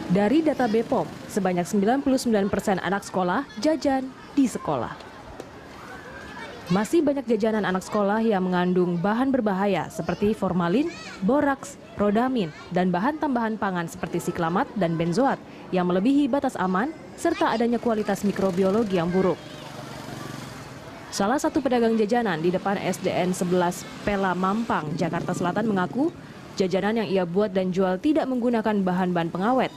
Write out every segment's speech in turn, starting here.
Dari data BPOM, sebanyak 99% anak sekolah jajan di sekolah. Masih banyak jajanan anak sekolah yang mengandung bahan berbahaya seperti formalin, boraks, rodamin, dan bahan tambahan pangan seperti siklamat dan benzoat yang melebihi batas aman serta adanya kualitas mikrobiologi yang buruk. Salah satu pedagang jajanan di depan SDN 11 Pela Mampang, Jakarta Selatan mengaku jajanan yang ia buat dan jual tidak menggunakan bahan-bahan pengawet.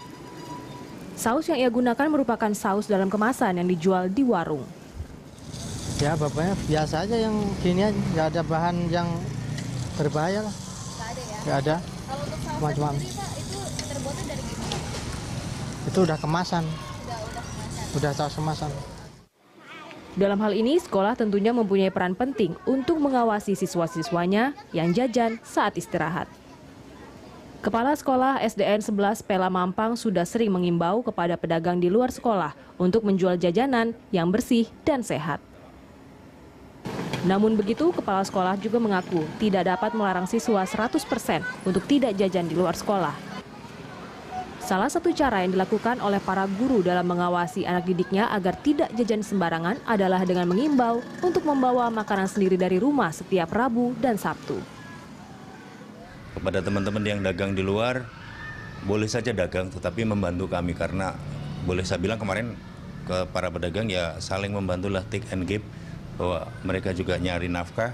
Saus yang ia gunakan merupakan saus dalam kemasan yang dijual di warung. Ya, bapaknya biasa aja yang gini aja, nggak ada bahan yang berbahaya lah. Nggak ada ya? Nggak ada. Kalau untuk sausnya Macam-macam. sendiri Pak, itu terbuatnya dari gimana? Itu udah kemasan, Udah kemasan. udah saus kemasan. Dalam hal ini, sekolah tentunya mempunyai peran penting untuk mengawasi siswa-siswanya yang jajan saat istirahat. Kepala Sekolah SDN 11 Pela Mampang sudah sering mengimbau kepada pedagang di luar sekolah untuk menjual jajanan yang bersih dan sehat. Namun begitu, kepala sekolah juga mengaku tidak dapat melarang siswa 100% untuk tidak jajan di luar sekolah. Salah satu cara yang dilakukan oleh para guru dalam mengawasi anak didiknya agar tidak jajan sembarangan adalah dengan mengimbau untuk membawa makanan sendiri dari rumah setiap Rabu dan Sabtu. Kepada teman-teman yang dagang di luar, boleh saja dagang, tetapi membantu kami karena boleh saya bilang kemarin ke para pedagang ya saling membantulah take and give, bahwa mereka juga nyari nafkah,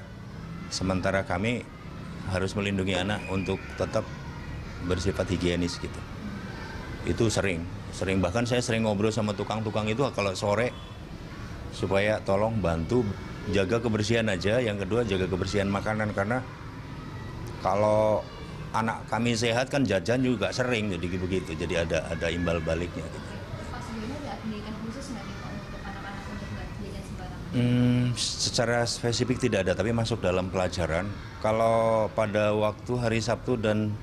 sementara kami harus melindungi anak untuk tetap bersifat higienis gitu. Itu sering bahkan saya sering ngobrol sama tukang-tukang itu kalau sore supaya tolong bantu jaga kebersihan aja, yang kedua jaga kebersihan makanan karena kalau anak kami sehat kan jajan juga sering jadi begitu, jadi ada imbal baliknya gitu. Pak, sebelumnya ada pendidikan khusus nggak nih Pak untuk anak-anak untuk nggak jajan sembarangan? Secara spesifik tidak ada, tapi masuk dalam pelajaran. Kalau pada waktu hari Sabtu dan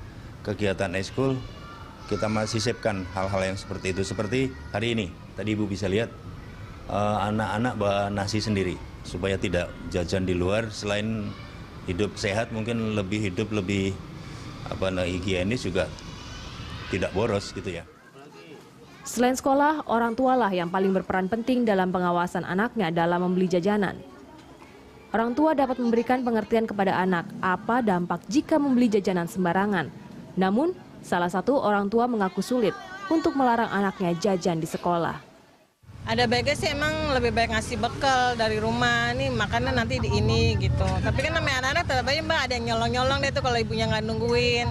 kegiatan ekskul, kita masih sisipkan hal-hal yang seperti itu. Seperti hari ini, tadi Ibu bisa lihat anak-anak bawa nasi sendiri supaya tidak jajan di luar. Selain hidup sehat, mungkin lebih higienis juga tidak boros gitu ya. Selain sekolah, orang tualah yang paling berperan penting dalam pengawasan anaknya dalam membeli jajanan. Orang tua dapat memberikan pengertian kepada anak apa dampak jika membeli jajanan sembarangan. Namun, salah satu orang tua mengaku sulit untuk melarang anaknya jajan di sekolah. Ada baiknya sih emang lebih baik ngasih bekal dari rumah, nih makanan nanti di ini gitu. Tapi kan namanya anak-anak tetap aja Mbak ada yang nyolong-nyolong deh tuh kalau ibunya nggak nungguin.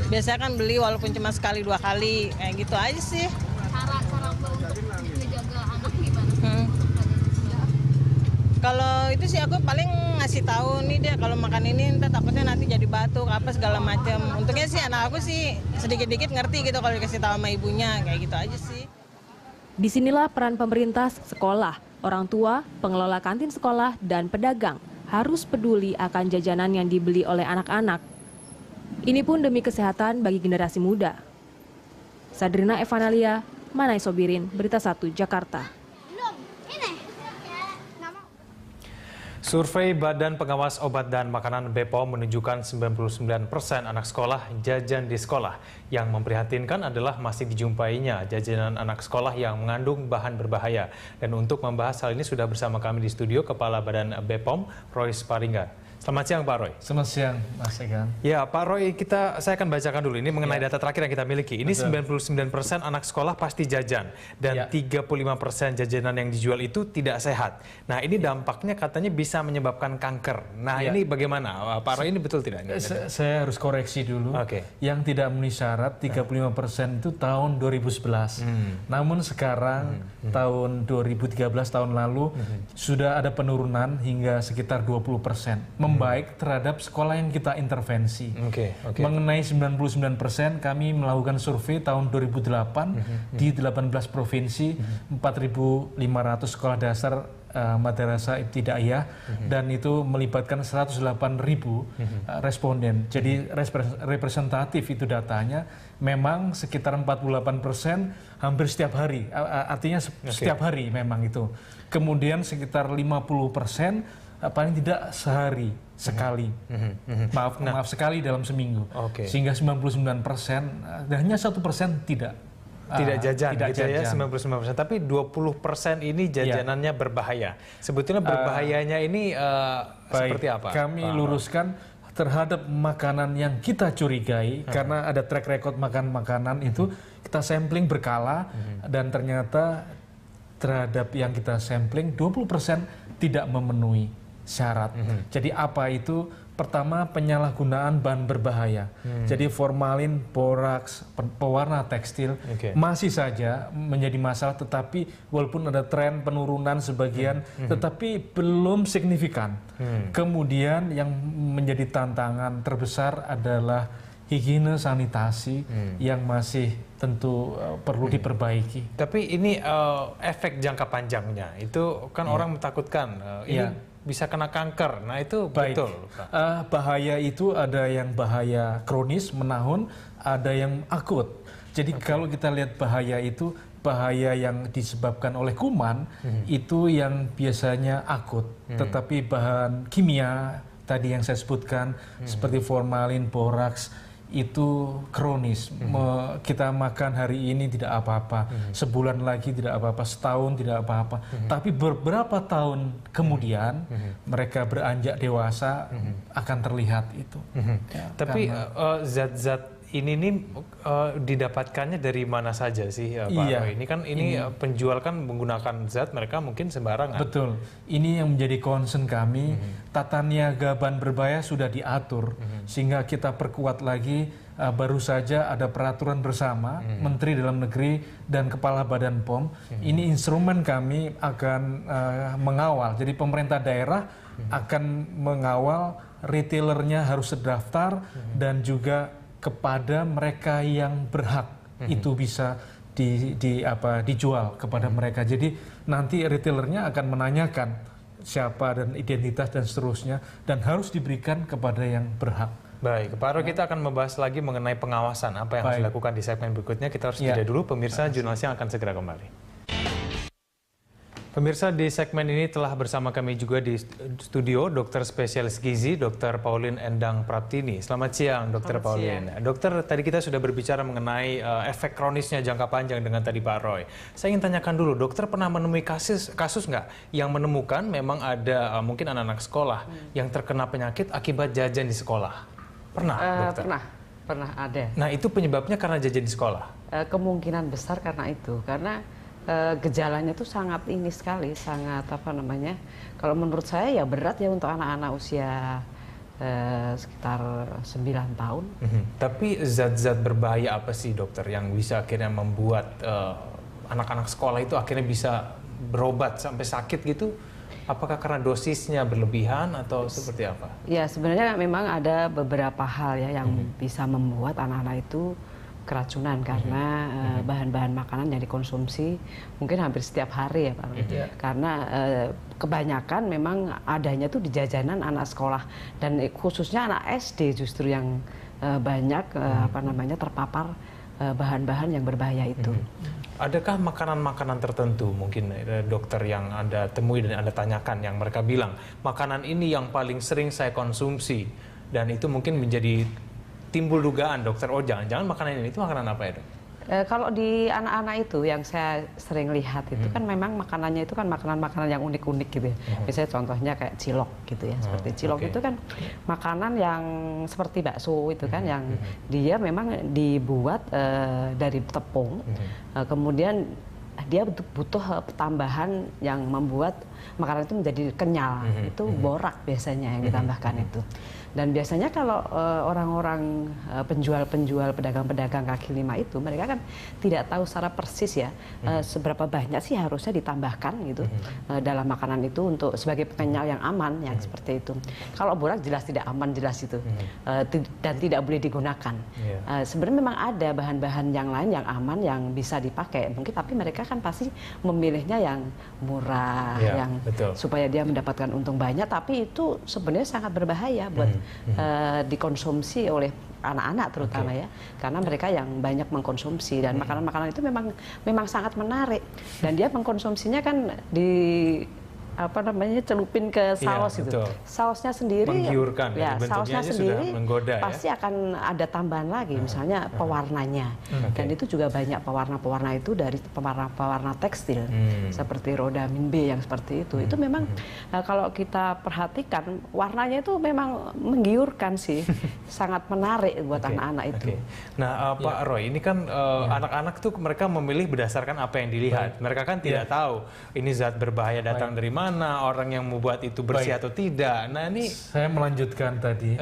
Biasanya kan beli walaupun cuma sekali 2 kali, kayak gitu aja sih. Cara Mbak untuk menjaga anak gimana? Kalau itu sih aku paling ngasih tahu nih dia kalau makan ini entah takutnya nanti jadi batuk apa segala macam. Untungnya sih anak aku sih sedikit-dikit ngerti gitu kalau dikasih tahu sama ibunya, kayak gitu aja sih. Disinilah peran pemerintah, sekolah, orang tua, pengelola kantin sekolah, dan pedagang harus peduli akan jajanan yang dibeli oleh anak-anak. Ini pun demi kesehatan bagi generasi muda. Sadrina Evanalia, Manai Sobirin, Berita 1, Jakarta. Survei Badan Pengawas Obat dan Makanan BPOM menunjukkan 99% anak sekolah jajan di sekolah. Yang memprihatinkan adalah masih dijumpainya jajanan anak sekolah yang mengandung bahan berbahaya. Dan untuk membahas hal ini sudah bersama kami di studio Kepala Badan BPOM, Roy Sparingga. Selamat siang Pak Roy. Selamat siang Mas Egan. Ya Pak Roy, saya akan bacakan dulu ini mengenai data terakhir yang kita miliki. Ini 99% anak sekolah pasti jajan dan 35% jajanan yang dijual itu tidak sehat. Nah ini dampaknya katanya bisa menyebabkan kanker. Nah ini bagaimana Pak Roy, ini betul tidak? Saya harus koreksi dulu. Yang tidak memenuhi syarat 35% itu tahun 2011. Namun sekarang tahun 2013 tahun lalu sudah ada penurunan hingga sekitar 20%. Membaik terhadap sekolah yang kita intervensi. Mengenai 99%, kami melakukan survei tahun 2008 di 18 provinsi, 4.500 sekolah dasar madrasah ibtidaiyah dan itu melibatkan 108.000 responden. Jadi representatif itu datanya. Memang sekitar 48% hampir setiap hari, artinya setiap hari memang itu. Kemudian sekitar 50% paling tidak sehari sekali, maaf sekali dalam seminggu, sehingga 99% dan hanya 1% tidak tidak jajan tidak gitu ya, jajan. 99%. Tapi 20% ini jajanannya berbahaya. Sebetulnya berbahayanya ini seperti apa? Kami luruskan terhadap makanan yang kita curigai, karena ada track record makan makanan itu kita sampling berkala, dan ternyata terhadap yang kita sampling 20% tidak memenuhi syarat. Jadi apa itu? Pertama, penyalahgunaan bahan berbahaya. Jadi formalin, boraks, pewarna tekstil masih saja menjadi masalah, tetapi walaupun ada tren penurunan sebagian, tetapi belum signifikan. Kemudian yang menjadi tantangan terbesar adalah higiene sanitasi yang masih tentu perlu diperbaiki. Tapi ini efek jangka panjangnya itu kan orang mentakutkan ini bisa kena kanker. Nah itu betul. Bahaya itu ada yang bahaya kronis menahun, ada yang akut. Jadi kalau kita lihat bahaya itu, bahaya yang disebabkan oleh kuman itu yang biasanya akut. Tetapi bahan kimia tadi yang saya sebutkan seperti formalin, boraks itu kronis. Kita makan hari ini tidak apa-apa, sebulan lagi tidak apa-apa, setahun tidak apa-apa. Tapi beberapa tahun kemudian mereka beranjak dewasa akan terlihat itu. Tapi zat-zat ini nih didapatkannya dari mana saja sih, Pak Roy? Ini kan penjual kan menggunakan zat, mereka mungkin sembarangan. Betul. Ini yang menjadi concern kami. Tata niaga bahan berbahaya sudah diatur, sehingga kita perkuat lagi. Baru saja ada peraturan bersama Menteri Dalam Negeri dan Kepala Badan POM. Ini instrumen kami akan mengawal. Jadi pemerintah daerah akan mengawal retailernya harus terdaftar dan juga kepada mereka yang berhak itu bisa dijual kepada mereka. Jadi nanti retailernya akan menanyakan siapa dan identitas dan seterusnya, dan harus diberikan kepada yang berhak. Baik, Pak Roy, kita akan membahas lagi mengenai pengawasan apa yang harus dilakukan di segmen berikutnya. Kita harus jeda dulu, pemirsa. Jurnalis yang akan segera kembali. Pemirsa, di segmen ini telah bersama kami juga di studio dokter spesialis gizi, Dr. Pauline Endang Praptini. Selamat siang, Dr. Pauline. Dokter, tadi kita sudah berbicara mengenai efek kronisnya jangka panjang dengan tadi Pak Roy. Saya ingin tanyakan dulu, dokter pernah menemui kasus nggak yang menemukan memang ada mungkin anak-anak sekolah yang terkena penyakit akibat jajan di sekolah? Pernah, dokter? Pernah ada. Nah, itu penyebabnya karena jajan di sekolah? Kemungkinan besar karena itu, karena gejalanya itu sangat ini sekali, sangat apa namanya? Kalau menurut saya ya berat ya untuk anak-anak usia sekitar 9 tahun. Tapi zat-zat berbahaya apa sih, dokter, yang bisa akhirnya membuat anak-anak sekolah itu akhirnya bisa berobat sampai sakit gitu? Apakah karena dosisnya berlebihan atau seperti apa? Ya, sebenarnya memang ada beberapa hal ya yang bisa membuat anak-anak itu keracunan karena bahan-bahan makanan yang dikonsumsi mungkin hampir setiap hari ya Pak Roy. Karena kebanyakan memang adanya tuh di jajanan anak sekolah, dan khususnya anak SD justru yang banyak terpapar bahan-bahan yang berbahaya itu. Adakah makanan-makanan tertentu mungkin dokter yang Anda temui dan Anda tanyakan yang mereka bilang makanan ini yang paling sering saya konsumsi, dan itu mungkin menjadi timbul dugaan, dokter, oh jangan-jangan makanan ini itu makanan apa ya, dok? Kalau di anak-anak itu yang saya sering lihat itu kan memang makanannya itu kan makanan-makanan yang unik-unik gitu ya. Misalnya contohnya kayak cilok gitu ya. Seperti cilok itu kan makanan yang seperti bakso itu kan, yang dia memang dibuat dari tepung. Kemudian dia butuh tambahan yang membuat makanan itu menjadi kenyal. Itu borak biasanya yang ditambahkan itu. Dan biasanya kalau orang-orang penjual-penjual, pedagang-pedagang kaki lima itu, mereka kan tidak tahu secara persis ya seberapa banyak sih harusnya ditambahkan gitu dalam makanan itu untuk sebagai penyal yang aman, yang seperti itu. Kalau borak jelas tidak aman, jelas itu dan tidak boleh digunakan. Sebenarnya memang ada bahan-bahan yang lain yang aman yang bisa dipakai, mungkin, tapi mereka kan pasti memilihnya yang murah, yang supaya dia mendapatkan untung banyak, tapi itu sebenarnya sangat berbahaya buat dikonsumsi oleh anak-anak terutama ya, karena mereka yang banyak mengkonsumsi, dan makanan-makanan itu memang sangat menarik, dan dia mengkonsumsinya kan di celupin ke saus gitu. Betul. Sausnya sendiri menggiurkan, ya, bentuknya sausnya aja sendiri sudah menggoda, pasti akan ada tambahan lagi, misalnya pewarnanya. Dan itu juga banyak pewarna-pewarna itu dari pewarna tekstil seperti rodamin B yang seperti itu. Itu memang kalau kita perhatikan warnanya itu memang menggiurkan sih, sangat menarik buat anak-anak itu. Nah, Pak Roy, ini kan anak-anak tuh mereka memilih berdasarkan apa yang dilihat. Mereka kan tidak tahu ini zat berbahaya datang dari mana, orang yang membuat itu bersih atau tidak. Nah, ini saya melanjutkan tadi.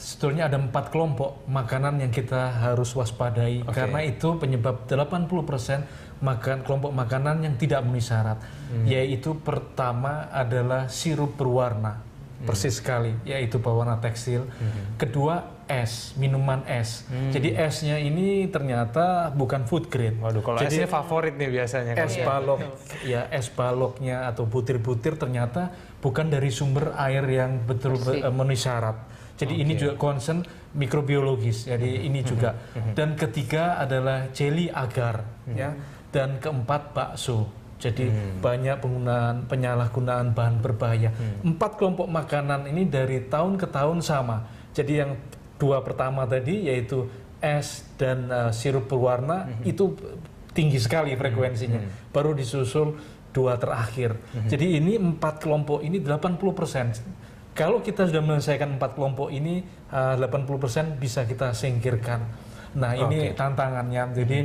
Sebetulnya ada 4 kelompok makanan yang kita harus waspadai karena itu penyebab 80% kelompok makanan yang tidak memenuhi syarat. Yaitu pertama adalah sirup berwarna. Persis sekali, yaitu berwarna tekstil. Kedua, es, minuman es. Jadi esnya ini ternyata bukan food grade. Waduh, kalau jadi esnya favorit nih biasanya. Es balok, ya es baloknya atau butir-butir ternyata bukan dari sumber air yang betul memenuhi syarat. Jadi ini juga concern mikrobiologis. Jadi ini juga. Dan ketiga adalah jelly agar, ya. Dan keempat bakso. Jadi banyak penyalahgunaan bahan berbahaya. 4 kelompok makanan ini dari tahun ke tahun sama. Jadi yang 2 pertama tadi yaitu es dan sirup berwarna itu tinggi sekali frekuensinya. Baru disusul 2 terakhir. Jadi ini 4 kelompok ini 80%. Kalau kita sudah menyelesaikan 4 kelompok ini 80% bisa kita singkirkan. Nah, ini tantangannya. Jadi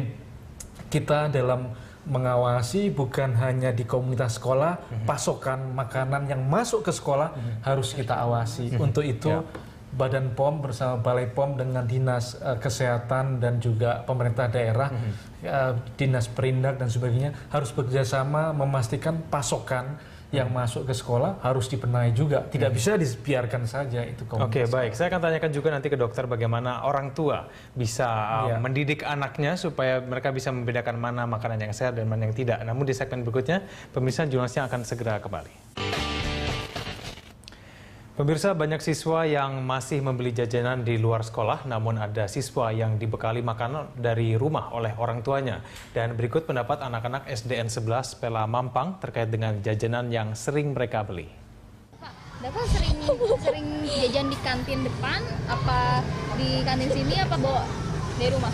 kita dalam mengawasi bukan hanya di komunitas sekolah, pasokan makanan yang masuk ke sekolah harus kita awasi. Untuk itu Badan POM bersama Balai POM dengan Dinas Kesehatan dan juga pemerintah daerah, Dinas Perindak dan sebagainya harus bekerjasama memastikan pasokan yang masuk ke sekolah harus dibenahi juga. Tidak bisa dibiarkan saja itu komunitas. Oke, baik. Saya akan tanyakan juga nanti ke dokter bagaimana orang tua bisa mendidik anaknya supaya mereka bisa membedakan mana makanan yang sehat dan mana yang tidak. Namun di segmen berikutnya, pemirsa jurnalisnya akan segera kembali. Pemirsa, banyak siswa yang masih membeli jajanan di luar sekolah, namun ada siswa yang dibekali makanan dari rumah oleh orang tuanya. Dan berikut pendapat anak-anak SDN 11 Pela Mampang terkait dengan jajanan yang sering mereka beli. Pak, Dava sering jajan di kantin depan, apa di kantin sini, apa bawa dari rumah?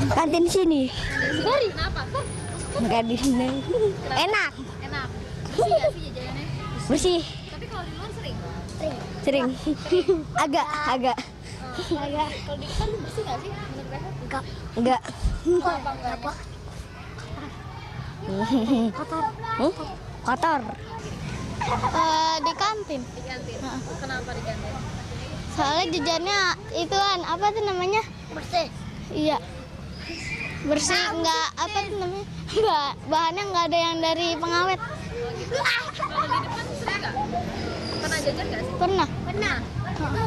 Kantin sini. Sorry, kenapa? Enggak di sini. Enak. Enak. Bersih nggak sih jajanannya? Bersih. Tapi kalau di luar sering? Sering. Agak. Kalau di depan bersih nggak sih menurut Rehat? Enggak. Kenapa? Kotor. Di kantin. Di kantin. Kenapa di kantin? Soalnya jajannya itu kan apa tuh namanya? Bersih. Iya. Bersih, enggak apa tuh namanya? Bahannya enggak ada yang dari pengawet. Kalau di depan sering nggak? Pernah jajan nggak sih? Pernah. Itu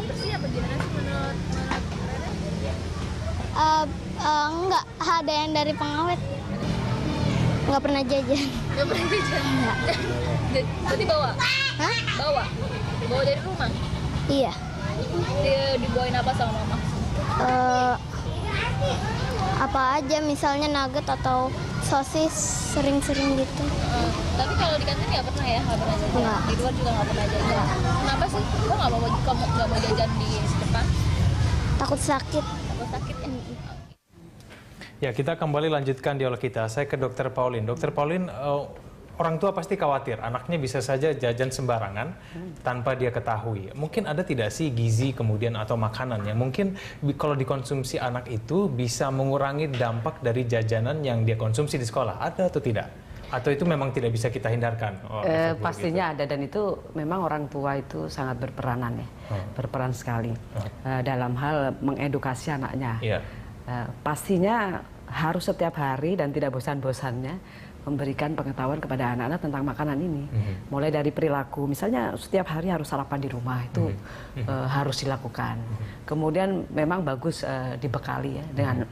bersih apa gimana sih menurut Enggak ada yang dari pengawet. Enggak pernah jajan. Nggak pernah jajan? Berarti bawa? Hah? Bawa dari rumah? Iya. Dia dibawain apa sama mama? Apa aja misalnya nugget atau sosis sering-sering gitu. Tapi kalau di kantin nggak pernah ya? Nggak pernah jajan? Nggak. Di luar juga nggak pernah jajan? Kenapa sih? Kok nggak mau jajan di depan? Takut sakit. Takut sakit ya? Ya, kita kembali lanjutkan dialog kita. Saya ke Dr. Pauline. Dr. Pauline, orang tua pasti khawatir anaknya bisa saja jajan sembarangan tanpa dia ketahui. Mungkin ada tidak sih gizi kemudian atau makanan yang mungkin kalau dikonsumsi anak itu bisa mengurangi dampak dari jajanan yang dia konsumsi di sekolah? Ada atau tidak? Atau itu memang tidak bisa kita hindarkan? Pastinya ada, dan itu memang orang tua itu sangat berperanan ya, berperan sekali dalam hal mengedukasi anaknya. Pastinya harus setiap hari dan tidak bosan-bosannya memberikan pengetahuan kepada anak-anak tentang makanan ini. Mulai dari perilaku, misalnya setiap hari harus sarapan di rumah, itu harus dilakukan. Kemudian memang bagus dibekali ya dengan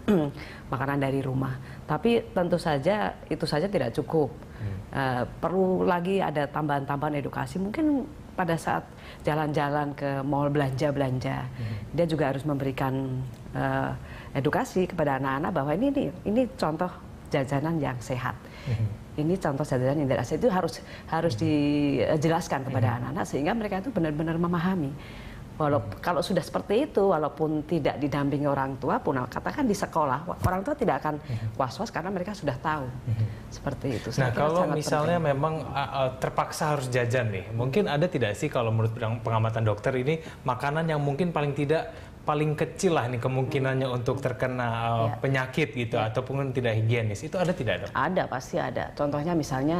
makanan dari rumah. Tapi tentu saja itu saja tidak cukup. Perlu lagi ada tambahan-tambahan edukasi. Mungkin pada saat jalan-jalan ke mall belanja-belanja, dia juga harus memberikan edukasi kepada anak-anak bahwa ini contoh jajanan yang sehat. ini contoh jajanan yang tidak sehat, itu harus dijelaskan kepada anak-anak sehingga mereka itu benar-benar memahami. Kalau sudah seperti itu, walaupun tidak didampingi orang tua pun, katakan di sekolah, orang tua tidak akan was-was karena mereka sudah tahu. Seperti itu. Nah, kalau misalnya memang terpaksa harus jajan nih, mungkin ada tidak sih kalau menurut pengamatan dokter ini makanan yang mungkin paling kecil lah nih kemungkinannya untuk terkena penyakit gitu ataupun tidak higienis, itu ada tidak, Dok? Ada, pasti ada. Contohnya misalnya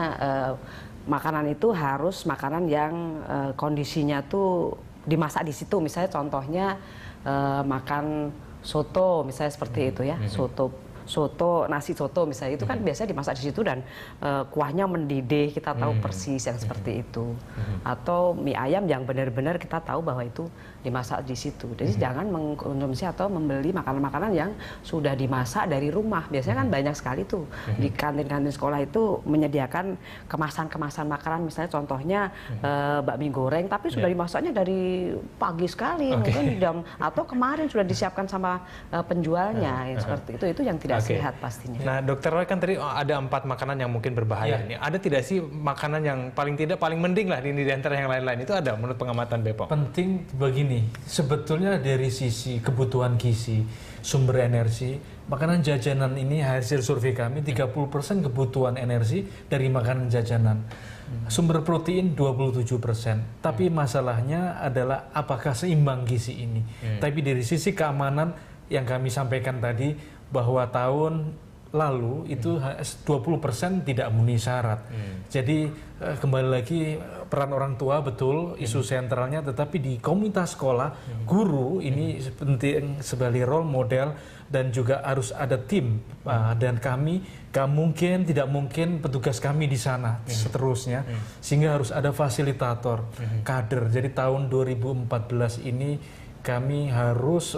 makanan itu harus makanan yang kondisinya tuh dimasak di situ, misalnya contohnya makan soto misalnya seperti itu ya, soto nasi soto misalnya itu kan biasanya dimasak di situ dan kuahnya mendidih, kita tahu persis yang seperti itu. Atau mie ayam yang benar-benar kita tahu bahwa itu dimasak di situ. Jadi jangan mengkonsumsi atau membeli makanan-makanan yang sudah dimasak dari rumah. Biasanya kan banyak sekali tuh di kantin-kantin sekolah itu menyediakan kemasan-kemasan makanan, misalnya contohnya bakmi goreng tapi sudah dimasaknya dari pagi sekali, mungkin atau kemarin sudah disiapkan sama penjualnya, seperti itu yang tidak sehat pastinya. Nah, Dokter Roy, kan tadi ada 4 makanan yang mungkin berbahaya ini. Ada tidak sih makanan yang paling mending lah di antara yang lain-lain? Itu ada menurut pengamatan BPOM? Penting begini, sebetulnya dari sisi kebutuhan gizi, sumber energi, makanan jajanan ini hasil survei kami 30% kebutuhan energi dari makanan jajanan. Sumber protein 27%. Tapi masalahnya adalah apakah seimbang gizi ini. Tapi dari sisi keamanan yang kami sampaikan tadi, bahwa tahun lalu itu 20% tidak memenuhi syarat. Jadi kembali lagi peran orang tua betul isu sentralnya, tetapi di komunitas sekolah guru ini penting sebagai role model dan juga harus ada tim dan kami tidak mungkin petugas kami di sana seterusnya, sehingga harus ada fasilitator kader. Jadi tahun 2014 ini kami harus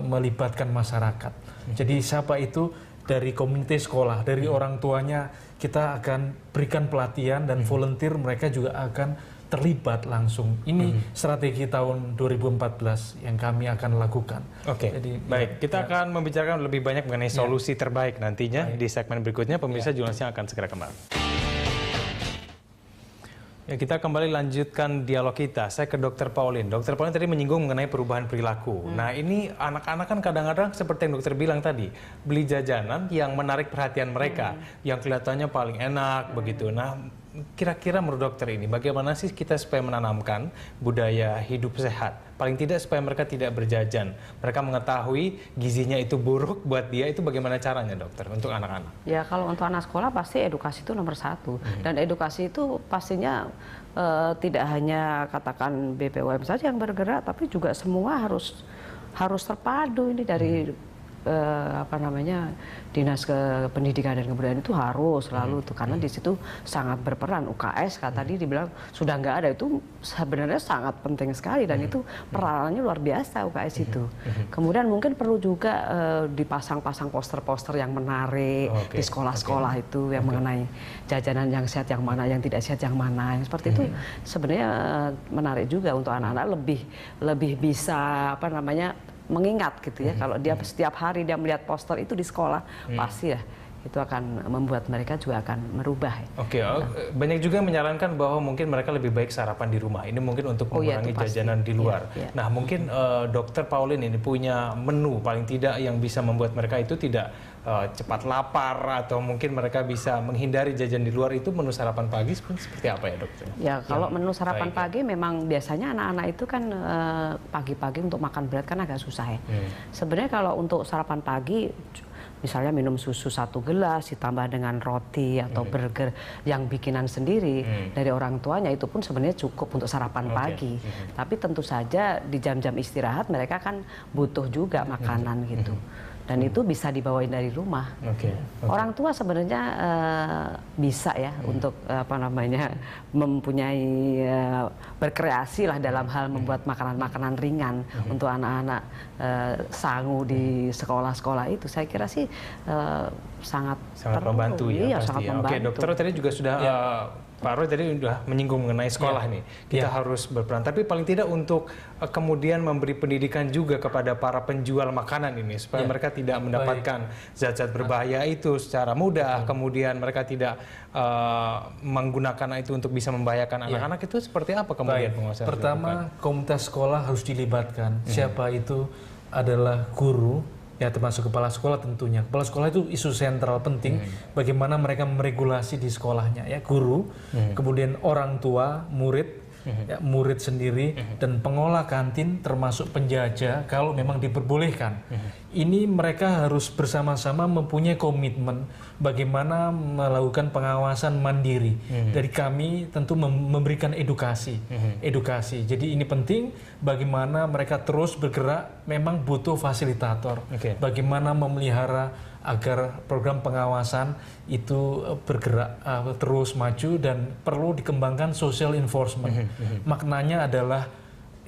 melibatkan masyarakat. Jadi siapa itu dari komunitas sekolah, dari orang tuanya, kita akan berikan pelatihan dan volunteer, mereka juga akan terlibat langsung. Ini strategi tahun 2014 yang kami akan lakukan. Oke, baik. Kita akan membicarakan lebih banyak mengenai solusi terbaik nantinya di segmen berikutnya. Pemirsa, jurnalisnya akan segera kembali. Ya, kita kembali lanjutkan dialog kita. Saya ke Dr. Pauline. Dr. Pauline tadi menyinggung mengenai perubahan perilaku. Nah, ini anak-anak kan kadang-kadang seperti yang dokter bilang tadi, beli jajanan yang menarik perhatian mereka, yang kelihatannya paling enak begitu. Nah, kira-kira menurut dokter ini bagaimana sih kita supaya menanamkan budaya hidup sehat? Paling tidak supaya mereka tidak berjajan. Mereka mengetahui gizinya itu buruk buat dia, itu bagaimana caranya, dokter, untuk anak-anak? Ya, kalau untuk anak sekolah pasti edukasi itu nomor 1. Dan edukasi itu pastinya tidak hanya katakan BPOM saja yang bergerak, tapi juga semua harus terpadu ini dari Dinas Pendidikan dan Kebudayaan itu harus selalu tuh, karena di situ sangat berperan. UKS tadi dibilang sudah nggak ada, itu sebenarnya sangat penting sekali dan itu peranannya luar biasa UKS itu. Kemudian mungkin perlu juga dipasang-pasang poster-poster yang menarik di sekolah-sekolah itu yang mengenai jajanan yang sehat yang mana, yang tidak sehat yang mana, yang seperti itu sebenarnya menarik juga untuk anak-anak lebih bisa mengingat gitu ya. Kalau dia setiap hari dia melihat poster itu di sekolah, pasti ya itu akan membuat mereka juga akan merubah. Oke, banyak juga menyarankan bahwa mungkin mereka lebih baik sarapan di rumah. Ini mungkin untuk mengurangi jajanan di luar. Nah, mungkin Dokter Pauline ini punya menu paling tidak yang bisa membuat mereka itu tidak cepat lapar, atau mungkin mereka bisa menghindari jajan di luar. Itu menu sarapan pagi seperti apa ya, dokter? Ya, kalau menu sarapan pagi memang biasanya anak-anak itu kan pagi-pagi untuk makan berat kan agak susah ya. Sebenarnya kalau untuk sarapan pagi, misalnya minum susu 1 gelas ditambah dengan roti atau burger yang bikinan sendiri dari orang tuanya, itu pun sebenarnya cukup untuk sarapan pagi. Tapi tentu saja di jam-jam istirahat mereka kan butuh juga makanan gitu. Dan itu bisa dibawain dari rumah. Orang tua sebenarnya bisa ya untuk mempunyai berkreasi lah dalam hal membuat makanan-makanan ringan untuk anak-anak sangu di sekolah-sekolah itu. Saya kira sih sangat membantu ya, iya, pasti sangat ya. membantu. Oke, dokter tadi juga sudah Pak Roy tadi sudah menyinggung mengenai sekolah nih. Kita harus berperan. Tapi paling tidak untuk kemudian memberi pendidikan juga kepada para penjual makanan ini supaya mereka tidak mendapatkan zat-zat berbahaya itu secara mudah. Kemudian mereka tidak menggunakan itu untuk bisa membahayakan anak-anak. Itu seperti apa kemudian pengawasan? Pertama, komunitas sekolah harus dilibatkan. Siapa itu adalah guru, ya termasuk kepala sekolah tentunya. Kepala sekolah itu isu sentral penting bagaimana mereka meregulasi di sekolahnya, ya guru, kemudian orang tua, murid, ya, murid sendiri dan pengolah kantin termasuk penjajah kalau memang diperbolehkan. Ini mereka harus bersama-sama mempunyai komitmen bagaimana melakukan pengawasan mandiri. Dari kami tentu memberikan edukasi. Jadi ini penting bagaimana mereka terus bergerak, memang butuh fasilitator. Bagaimana memelihara agar program pengawasan itu bergerak terus maju dan perlu dikembangkan social enforcement. Maknanya adalah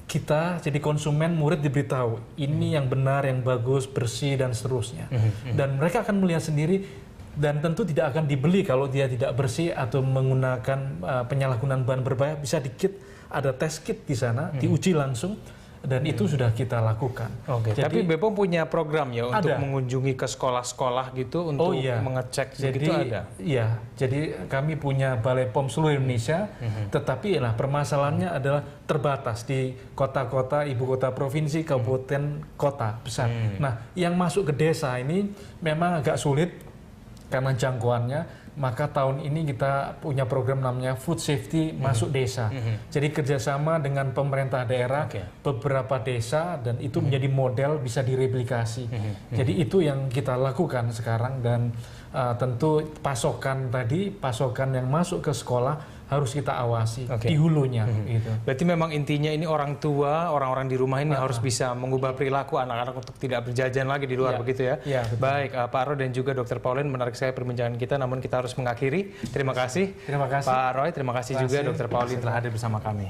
kita jadi konsumen, murid diberitahu ini yang benar, yang bagus, bersih dan seterusnya. Dan mereka akan melihat sendiri dan tentu tidak akan dibeli kalau dia tidak bersih atau menggunakan penyalahgunaan bahan berbahaya. Bisa dikit, ada test kit di sana, diuji langsung. Dan itu sudah kita lakukan. Jadi, tapi BPOM punya program ya untuk mengunjungi ke sekolah-sekolah gitu untuk mengecek begitu ada? Iya, jadi kami punya Balai POM seluruh Indonesia, tetapi permasalahannya adalah terbatas di kota-kota, ibu kota provinsi, kabupaten, kota besar. Nah, yang masuk ke desa ini memang agak sulit karena jangkauannya. Maka tahun ini kita punya program namanya Food Safety Masuk Desa. Jadi kerjasama dengan pemerintah daerah, beberapa desa, dan itu menjadi model bisa direplikasi. Jadi itu yang kita lakukan sekarang dan tentu pasokan yang masuk ke sekolah harus kita awasi di hulunya. Gitu. Berarti memang intinya ini orang tua, orang-orang di rumah ini harus bisa mengubah perilaku anak-anak untuk tidak berjajan lagi di luar begitu ya. Baik, Pak Roy dan juga Dr. Pauline, menarik sekali perbincangan kita, namun kita harus mengakhiri. Terima kasih. Pak Roy, terima kasih juga Dr. Pauline telah hadir bersama kami.